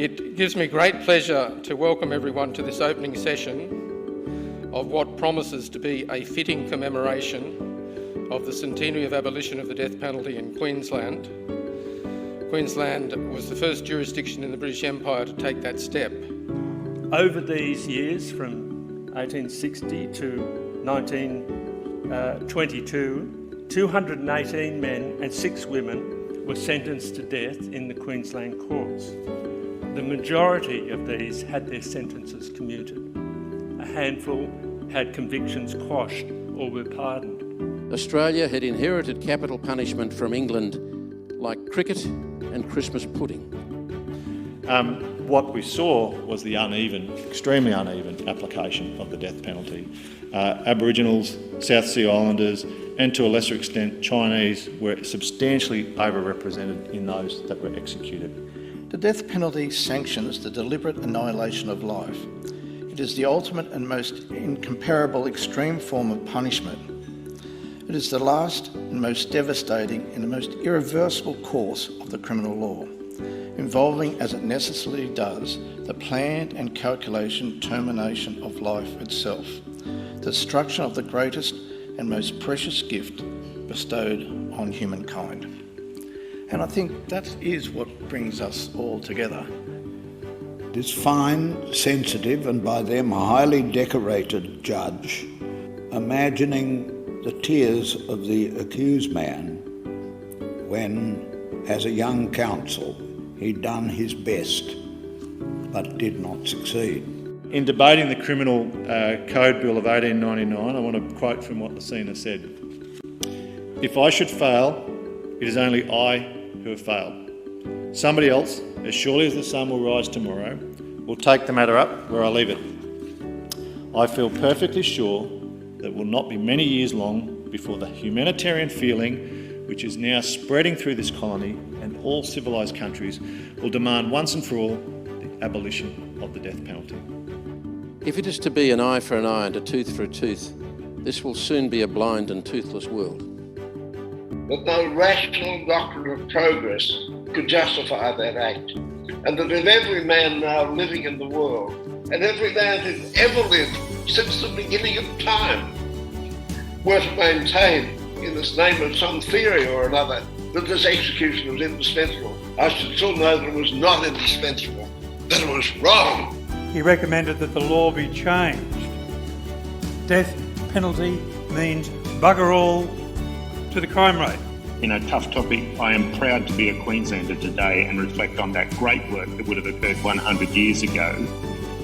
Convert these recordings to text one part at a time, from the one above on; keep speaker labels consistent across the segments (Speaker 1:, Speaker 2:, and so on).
Speaker 1: It gives me great pleasure to welcome everyone to this opening session of what promises to be a fitting commemoration of the centenary of abolition of the death penalty in Queensland. Queensland was the first jurisdiction in the British Empire to take that step.
Speaker 2: Over these years, from 1860 to 1922, 218 men and 6 women were sentenced to death in the Queensland courts. The majority of these had their sentences commuted. A handful had convictions quashed or were pardoned.
Speaker 3: Australia had inherited capital punishment from England like cricket and Christmas pudding.
Speaker 4: What we saw was the extremely uneven application of the death penalty. Aboriginals, South Sea Islanders, and to a lesser extent Chinese were substantially overrepresented in those that were executed.
Speaker 5: The death penalty sanctions the deliberate annihilation of life. It is the ultimate and most incomparable extreme form of punishment. It is the last and most devastating and the most irreversible course of the criminal law, involving, as it necessarily does, the planned and calculation termination of life itself, the destruction of the greatest and most precious gift bestowed on humankind. And I think that is what brings us all together.
Speaker 6: This fine, sensitive and by them highly decorated judge, imagining the tears of the accused man when, as a young counsel, he'd done his best but did not succeed.
Speaker 4: In debating the Criminal Code Bill of 1899, I want to quote from what the Senior said. "If I should fail, it is only I who have failed. Somebody else, as surely as the sun will rise tomorrow, will take the matter up where I leave it. I feel perfectly sure that it will not be many years long before the humanitarian feeling which is now spreading through this colony and all civilised countries will demand once and for all the abolition of the death penalty."
Speaker 3: If it is to be an eye for an eye and a tooth for a tooth, this will soon be a blind and toothless world.
Speaker 7: That no rational doctrine of progress could justify that act, and that if every man now living in the world, and every man who's ever lived since the beginning of time, were to maintain, in this name of some theory or another, that this execution was indispensable, I should still know that it was not indispensable, that it was wrong.
Speaker 8: He recommended that the law be changed. Death penalty means bugger all to the crime rate.
Speaker 9: In a tough topic, I am proud to be a Queenslander today and reflect on that great work that would have occurred 100 years ago,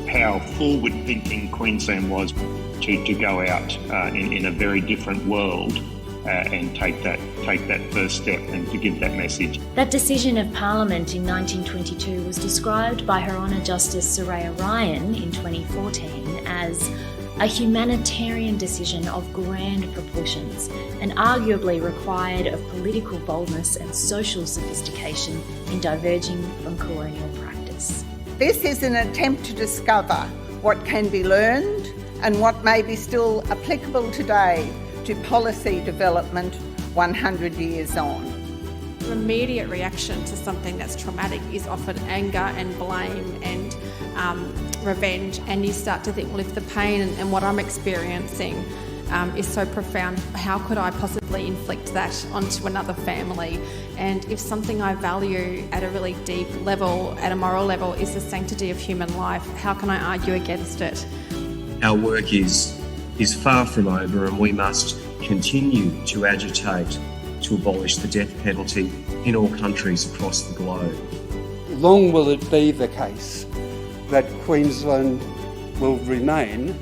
Speaker 9: how forward-thinking Queensland was to go out in a very different world and take that first step and to give that message.
Speaker 10: That decision of Parliament in 1922 was described by Her Honour Justice Soraya Ryan in 2014 as a humanitarian decision of grand proportions and arguably required of political boldness and social sophistication in diverging from colonial practice.
Speaker 11: This is an attempt to discover what can be learned and what may be still applicable today to policy development 100 years on.
Speaker 12: The immediate reaction to something that's traumatic is often anger and blame and revenge, and you start to think, well, if the pain and what I'm experiencing is so profound, how could I possibly inflict that onto another family? And if something I value at a really deep level, at a moral level, is the sanctity of human life, how can I argue against it?
Speaker 13: Our work is far from over, and we must continue to agitate to abolish the death penalty in all countries across the globe.
Speaker 14: Long will it be the case that Queensland will remain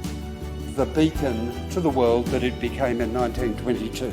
Speaker 14: the beacon to the world that it became in 1922.